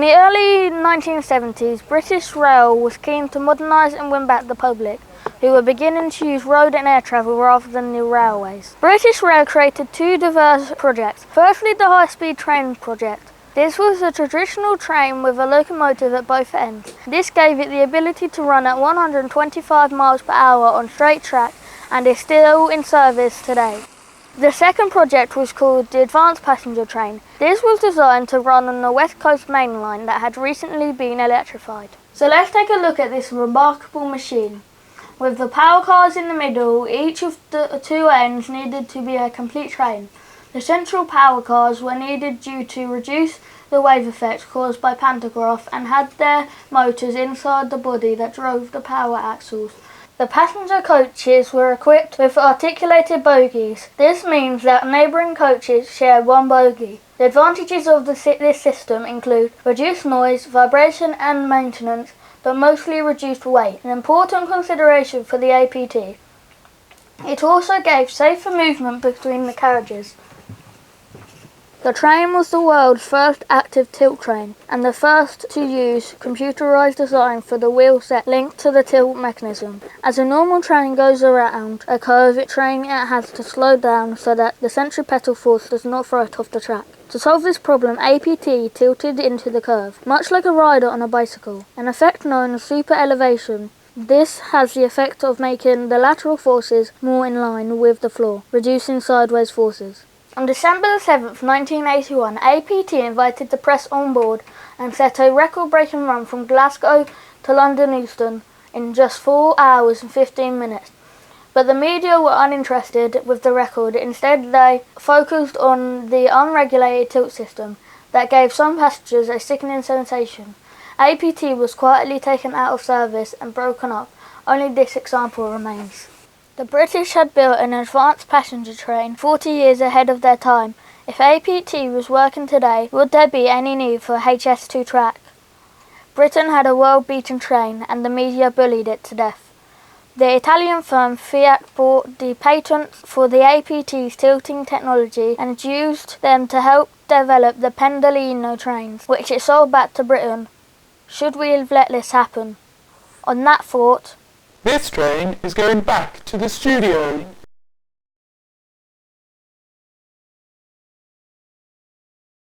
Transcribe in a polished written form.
the early 1970s, British Rail was keen to modernise and win back the public, who were beginning to use road and air travel rather than the railways. British Rail created two diverse projects. Firstly, the high-speed train project. This was a traditional train with a locomotive at both ends. This gave it the ability to run at 125 miles per hour on straight track and is still in service today. The second project was called the Advanced Passenger Train. This was designed to run on the West Coast Main Line that had recently been electrified. So let's take a look at this remarkable machine. With the power cars in the middle, each of the two ends needed to be a complete train. The central power cars were needed due to reduce the wave effect caused by pantograph and had their motors inside the body that drove the power axles. The passenger coaches were equipped with articulated bogies. This means that neighbouring coaches share one bogie. The advantages of this system include reduced noise, vibration and maintenance, but mostly reduced weight, an important consideration for the APT. It also gave safer movement between the carriages. The train was the world's first active tilt train and the first to use computerized design for the wheel set linked to the tilt mechanism. As a normal train goes around a curve, it has to slow down so that the centripetal force does not throw it off the track. To solve this problem, APT tilted into the curve, much like a rider on a bicycle, an effect known as super elevation. This has the effect of making the lateral forces more in line with the floor, reducing sideways forces. On December 7, 1981, APT invited the press on board and set a record-breaking run from Glasgow to London Euston in just 4 hours and 15 minutes. But the media were uninterested with the record. Instead, they focused on the unregulated tilt system that gave some passengers a sickening sensation. APT was quietly taken out of service and broken up. Only this example remains. The British had built an advanced passenger train 40 years ahead of their time. If APT was working today, would there be any need for HS2 track? Britain had a world-beaten train and the media bullied it to death. The Italian firm Fiat bought the patents for the APT's tilting technology and used them to help develop the Pendolino trains, which it sold back to Britain. Should we have let this happen? On that thought, this train is going back to the studio.